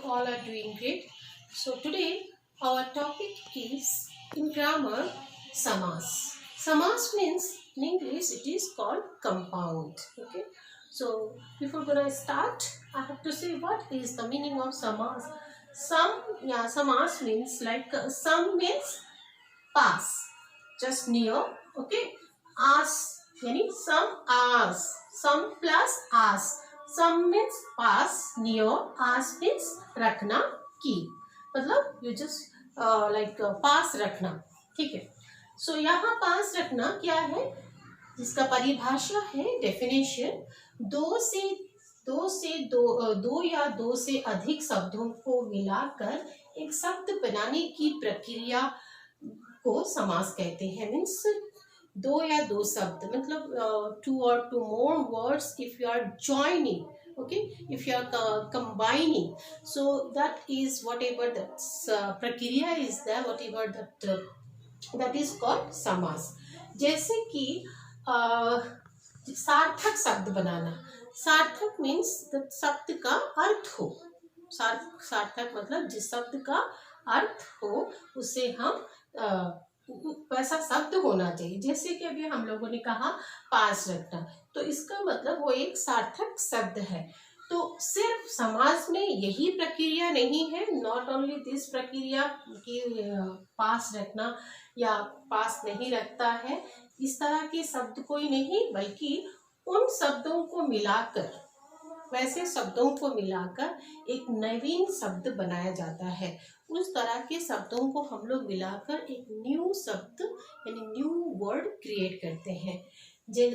all are doing great. So today our topic is in grammar samas. Samas means in English it is called compound. Okay. So before gonna start, I have to say what is the meaning of samas. Samas means like some means pass, just near. Okay. As yani some as, some plus as. Some means pass, near, us means रखना, की मतलब you just like पास रखना. ठीक है. सो यहाँ पास रखना क्या है, जिसका परिभाषा है डेफिनेशन, दो या दो से अधिक शब्दों को मिलाकर एक शब्द बनाने की प्रक्रिया को समास कहते हैं. मीन्स दो या दो शब्द मतलब टू और two more words if you are joining, okay, if you are combining, so that is whatever that प्रक्रिया is there, whatever that is called समास. जैसे कि सार्थक शब्द बनाना. सार्थक मीन्स शब्द का अर्थ हो. सार्थक मतलब जिस शब्द का अर्थ हो उसे हम वैसा शब्द होना चाहिए. जैसे कि अभी हम लोगों ने कहा पास रखना, तो इसका मतलब वो एक सार्थक शब्द है. तो सिर्फ समाज में यही प्रक्रिया नहीं है, नॉट ओनली दिस प्रक्रिया कि पास रखना या पास नहीं रखता है, इस तरह के शब्द कोई नहीं, बल्कि उन शब्दों को मिलाकर, वैसे शब्दों को मिलाकर एक नवीन शब्द बनाया जाता है. उस तरह के शब्दों को हम लोग मिलाकर एक न्यू शब्द यानी न्यू वर्ड क्रिएट करते हैं,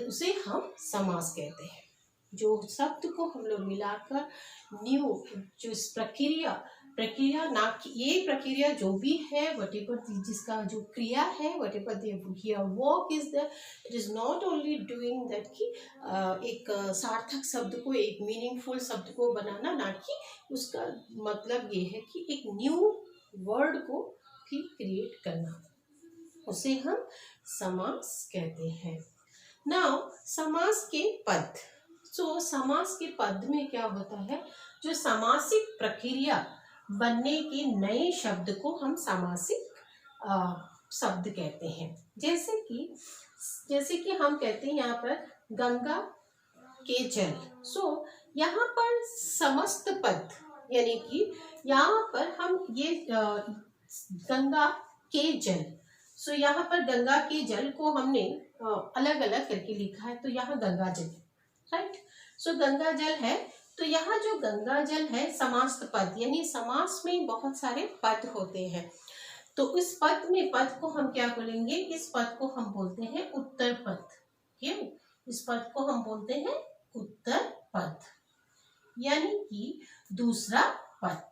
उसे हम समास कहते हैं. जो शब्द को हम लोग मिलाकर न्यू, जो इस प्रक्रिया ना कि ये प्रक्रिया जो भी है, वटेवर जिसका जो क्रिया है, whatever here work is there, it is not only doing that कि एक सार्थक शब्द को, एक मीनिंगफुल शब्द को बनाना, ना कि उसका मतलब ये है कि एक न्यू वर्ड को भी क्रिएट करना, उसे हम समास कहते हैं. नाउ समास के पद. सो समास के पद में क्या होता है, जो समासिक प्रक्रिया बनने के नए शब्द को हम समासिक शब्द कहते हैं. जैसे कि हम कहते हैं यहाँ पर गंगा के जल. सो यहाँ पर समस्त पद यानी कि यहाँ पर हम ये गंगा के जल, सो यहाँ पर गंगा के जल को हमने अलग अलग करके लिखा है. तो यहाँ गंगा जल, राइट. सो गंगा जल है, तो यहाँ जो गंगा जल है समास पद, यानी समास में बहुत सारे पद होते हैं. तो इस पद में, पद को हम क्या बोलेंगे, इस पद को हम बोलते हैं उत्तर पद. क्यों? इस पद को हम बोलते हैं उत्तर पद, यानी कि दूसरा पद.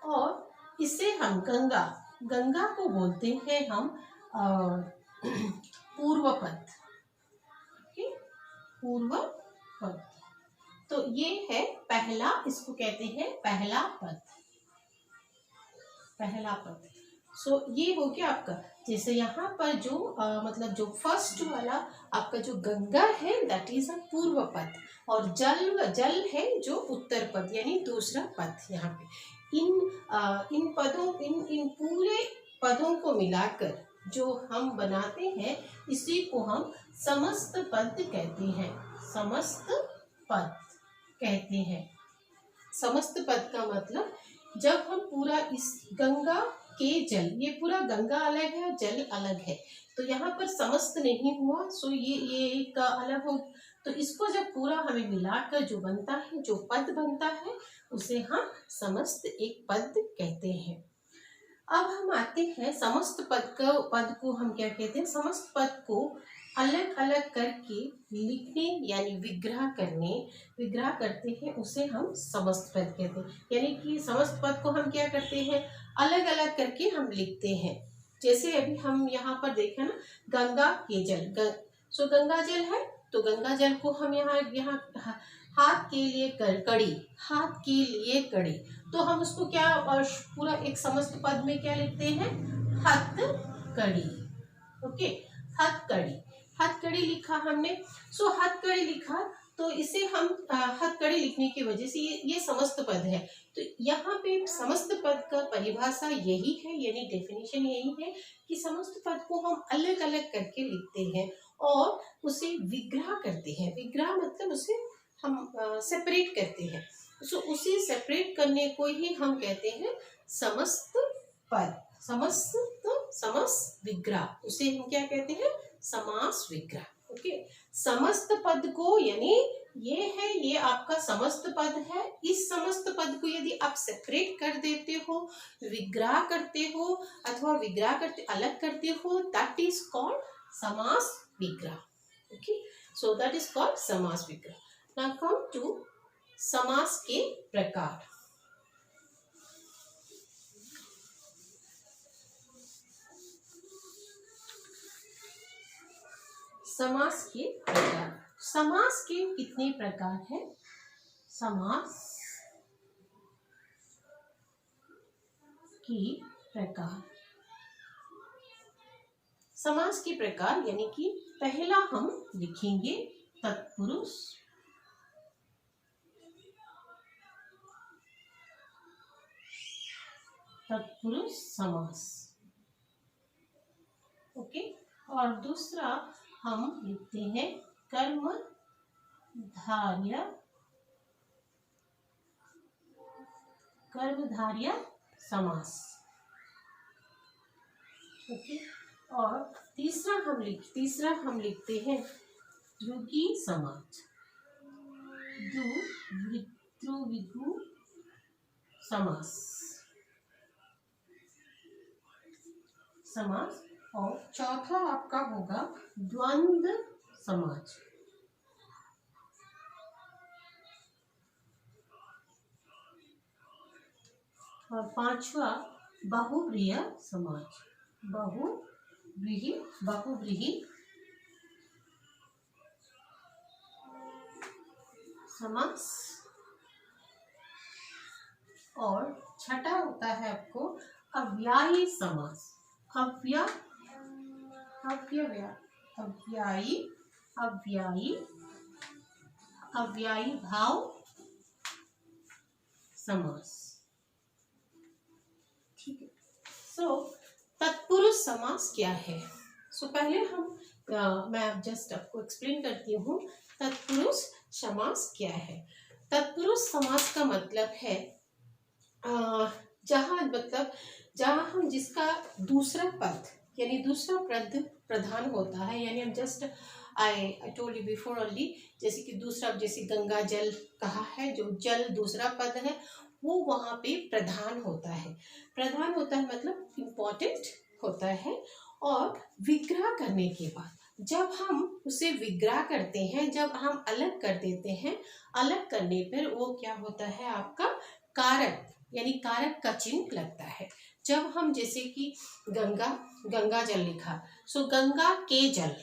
और इसे हम गंगा को बोलते हैं हम पूर्व पद. पूर्व पद. तो ये है पहला, इसको कहते हैं पहला पद. सो ये हो गया आपका. जैसे यहाँ पर जो मतलब जो फर्स्ट वाला आपका जो गंगा है, दैट इज अ पूर्व पद, और जल है जो उत्तर पद यानी दूसरा पद. यहाँ पे इन पूरे पदों को मिलाकर जो हम बनाते हैं, इसी को हम समस्त पद कहते हैं. समस्त पद का मतलब जब हम पूरा इस गंगा के जल, ये पूरा गंगा अलग है और जल अलग है, तो यहाँ पर समस्त नहीं हुआ, सो ये एक अलग हो. तो इसको जब पूरा हमें मिलाकर जो बनता है, जो पद बनता है, उसे हम समस्त एक पद कहते हैं. अब हम आते हैं समस्त पद को हम क्या कहते हैं. समस्त पद को अलग अलग करके लिखने यानी विग्रह करते हैं, उसे हम समस्त पद कहते हैं. यानी कि समस्त पद को हम क्या करते हैं, अलग अलग करके हम लिखते हैं. जैसे अभी हम यहाँ पर देखें ना, गंगा के जल. सो गंगा जल है, तो गंगा जल को हम यहाँ हाथ के लिए कड़ी, तो हम उसको क्या पूरा एक समस्त पद में क्या लिखते हैं, हथकड़ी. ओके, हथकड़ी लिखा हमने. सो हथकड़ी लिखा, तो तो इसे हम हथकड़ी लिखने की वजह से ये समस्त पद है। तो यहाँ पे समस्त पद का परिभाषा यही है, यानी डेफिनेशन यही है कि समस्त पद को हम अलग अलग करके लिखते हैं और उसे विग्रह करते हैं। विग्रह मतलब उसे हम सेपरेट करते हैं। सो उसे सेपरेट करने को ही हम कहते हैं समस्त पद। समस्त विग्रह, उसे हम क्या कहते हैं? समास विग्रह। ओके, समस्त पद को, यानी ये आपका समस्त पद है। इस समस्त पद को यदि आप सेपरेट कर देते हो, विग्रह करते हो अथवा विग्रह करते अलग करते हो, दैट इज कॉल्ड समास विग्रह। Okay, so that is called समास विग्रह। नाउ कम टू समास के प्रकार। समास के प्रकार। समास के कितने प्रकार हैं? समास के प्रकार। समास के प्रकार यानी कि पहला हम लिखेंगे तत्पुरुष समास। ओके, और दूसरा हम लिखते हैं कर्मधारय समास। ओके, और तीसरा हम लिखते हैं द्विगु समास, द्विगु समास। और चौथा आपका होगा द्वंद्व समास। और पांचवा बहुव्रीहि समास। बहुव्रीहि समास। और छठा होता है आपको अव्यायी समास। अव्यायी भाव समास। ठीक है। सो तत्पुरुष समास क्या है? सो पहले मैं जस्ट आपको एक्सप्लेन करती हूँ तत्पुरुष समास क्या है। तत्पुरुष समास का मतलब है जहाँ हम जिसका दूसरा पद यानी दूसरा पद प्रधान होता है, यानी हम just I told you before only, जैसे कि दूसरा, जैसे गंगा जल कहा है, जो जल दूसरा पद है वो वहाँ पे प्रधान होता है मतलब इम्पोर्टेंट होता है। और विग्रह करने के बाद जब हम उसे विग्रह करते हैं, जब हम अलग कर देते हैं, अलग करने पर वो क्या होता है आपका कारक, यानी कारक का चिन्ह लगता है। जब हम जैसे कि गंगा जल लिखा, सो गंगा के जल,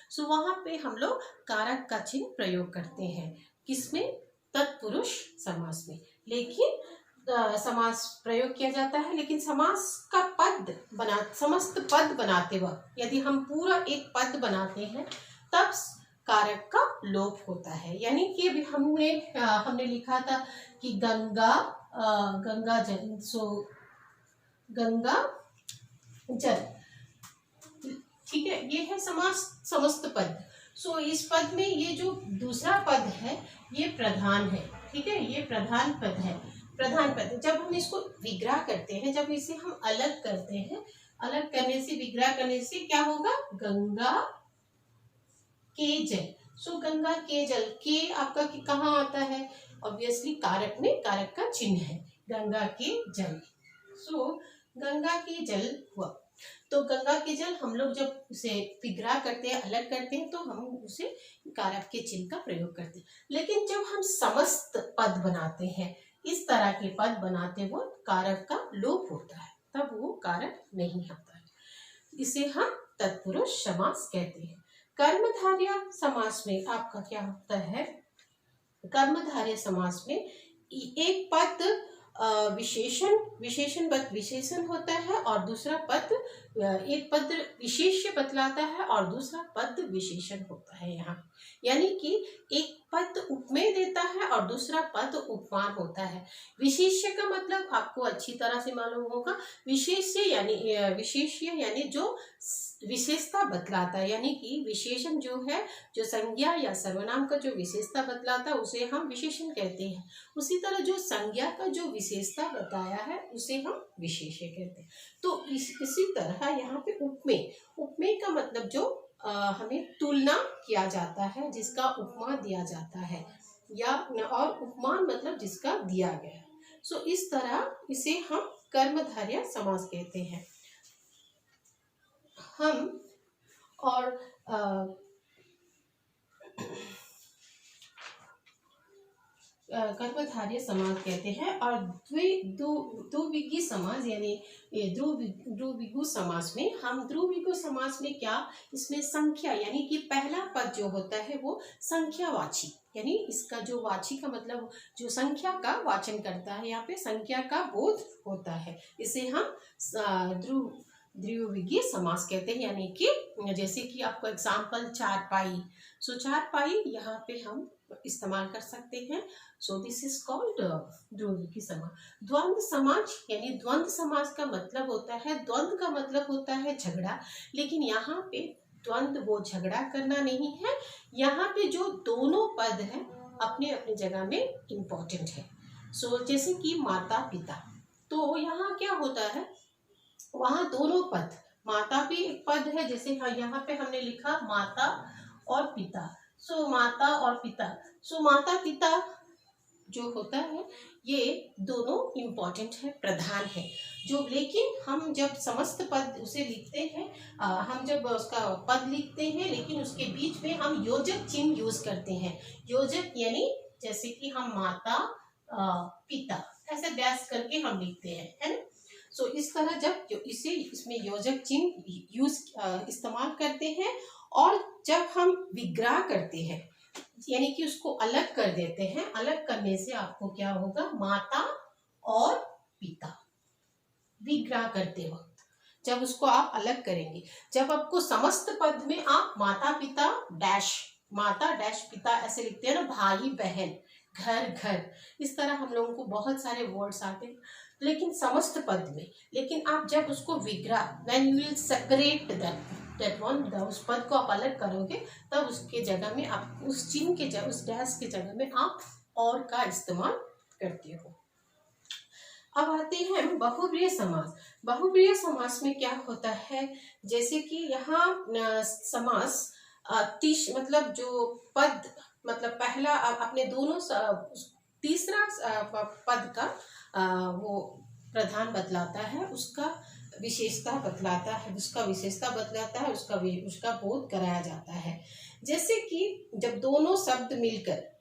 सो वहां पे हम लोग कारक का चिन्ह प्रयोग करते हैं। किसमें? तत्पुरुष समास में। लेकिन समास प्रयोग किया जाता है, लेकिन समास का समस्त पद बनाते वक्त यदि हम पूरा एक पद बनाते हैं तब कारक का लोप होता है। यानी कि अभी हमने लिखा था कि गंगा जल, सो गंगा जल, ठीक है, ये है समस्त पद। सो इस पद में ये जो दूसरा पद है ये प्रधान है। ठीक है, ये प्रधान पद है। जब हम इसको विग्रह करते हैं, जब इसे हम अलग करते हैं, अलग करने से, विग्रह करने से क्या होगा? गंगा के जल। सो गंगा के जल, के आपका कहाँ आता है? ऑब्वियसली कारक में, कारक का चिन्ह है गंगा के जल। सो गंगा के जल हुआ। तो गंगा के जल हम लोग जब उसे विग्रह करते हैं, अलग करते हैं, तो हम उसे कारक के चिन्ह का प्रयोग करते हैं। लेकिन जब हम समस्त पद बनाते हैं, इस तरह के पद बनाते वो कारक का लोप होता है, तब वो कारक नहीं आता है। इसे हम तत्पुरुष समास कहते हैं। कर्मधारय समास में आपका क्या होता है? कर्मधारय समास में एक पद विशेषण होता है और दूसरा पद, एक पद विशेष्य बतलाता है और दूसरा पद विशेषण होता है। यहाँ यानी कि एक पद उपमेय देता है और दूसरा पद उपमान होता है। विशेष्य का मतलब आपको अच्छी तरह से मालूम होगा। विशेष्य यानी जो विशेषता बतलाता है, यानी कि विशेषण जो है, जो संज्ञा या सर्वनाम का जो विशेषता बतलाता है उसे हम विशेषण कहते हैं। उसी तरह जो संज्ञा का जो विशेषता बताया है उसे हम विशेष्य कहते हैं। तो इसी तरह यहाँ पे उपमेय, उपमेय का मतलब जो हमें तुलना किया जाता है, जिसका उपमा दिया जाता है, या और उपमान मतलब जिसका दिया गया। सो इस तरह इसे हम कर्मधारय समास कहते हैं। हम और कर्मधारय समास कहते हैं। और द्विविगी समास यानी द्विविगु समास में, हम द्विविगु समास में क्या, इसमें संख्या यानी कि पहला पद जो होता है वो संख्यावाची, यानी इसका जो वाची का मतलब जो संख्या का वाचन करता है, यहाँ पे संख्या का बोध होता है, इसे हम द्विविगी समास कहते हैं। यानी कि जैसे कि आपको एग्जाम्पल चारपाई, सो चारपाई यहाँ पे हम इस्तेमाल कर सकते हैं। सो दिस इज कॉल्ड द्विविगी समास। द्वंद्व समास यानी द्वंद्व समास का मतलब होता है, द्वंद्व का मतलब होता है झगड़ा, लेकिन यहाँ पे द्वंद्व वो झगड़ा करना नहीं है, यहाँ पे जो दोनों पद है अपने अपनी जगह में इम्पोर्टेंट है। सो जैसे कि माता पिता, तो यहाँ क्या होता है, वहाँ दोनों पद, माता भी एक पद है, जैसे यहाँ पे हमने लिखा माता और पिता। सो माता और पिता, सो माता पिता जो होता है ये दोनों इम्पोर्टेंट है, प्रधान है जो। लेकिन हम जब समस्त पद उसे लिखते हैं, हम जब उसका पद लिखते हैं, लेकिन उसके बीच में हम योजक चिन्ह यूज करते हैं। योजक यानी जैसे कि हम माता पिता ऐसे डैश करके हम लिखते हैं, है ना। सो इस तरह जब इसमें योजक चिन्ह यूज इस्तेमाल करते हैं, और जब हम विग्रह करते हैं यानी कि उसको अलग कर देते हैं, अलग करने से आपको क्या होगा, माता और पिता, विग्रह करते वक्त जब उसको आप अलग करेंगे, जब आपको समस्त पद में आप माता पिता डैश, माता डैश पिता ऐसे लिखते हैं ना, भाई बहन, घर घर, इस तरह हम लोगों को बहुत सारे वर्ड्स आते हैं, लेकिन समस्त पद में। लेकिन आप जब उसको विग्रह, when you will separate that one, उस पद को आप अलग करोगे, तब उसके जगह में आप उस चिन्ह के जगह, उस डैश के जगह में आप और का इस्तेमाल करते हो। अब आते हैं बहुब्रीहि समास। बहुब्रीहि समास में क्या होता है, जैसे कि यहाँ समास मतलब जो पद, मतलब पहला अपने दोनों तीसरा पद का वो प्रधान बतलाता है, उसका विशेषता बतलाता है, उसका बोध कराया जाता है। जैसे कि जब दोनों शब्द मिलकर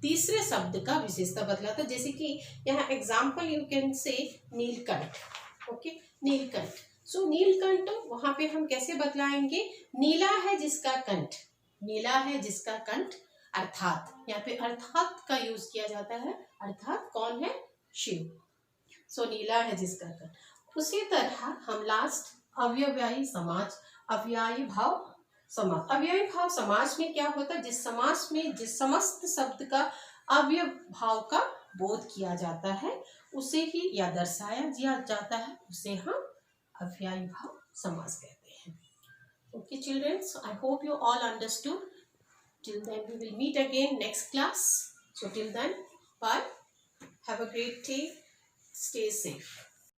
तीसरे शब्द का विशेषता बतलाता है, जैसे कि यहाँ example you can say Neelkanth, okay, Neelkanth. So Neelkanth वहां पे हम कैसे बतलाएंगे, नीला है जिसका कंठ, नीला है जिसका कंठ, अर्थात यहाँ पे अर्थात का यूज किया जाता है, अर्थात कौन है, शिव। सो नीला है जिसका कंठ। उसी तरह हम लास्ट अव्ययभावी समास, अव्ययी भाव समास। अव्ययी भाव समास में क्या होता है, जिस समास में जिस समस्त शब्द का अव्यय भाव का बोध किया जाता है उसे ही या दर्शाया जाता है, उसे हम अव्ययी भाव समास कहते हैं। Okay children, so I hope you all understood. Till then we will meet again next class. So till then, bye. Have a great day. Stay safe.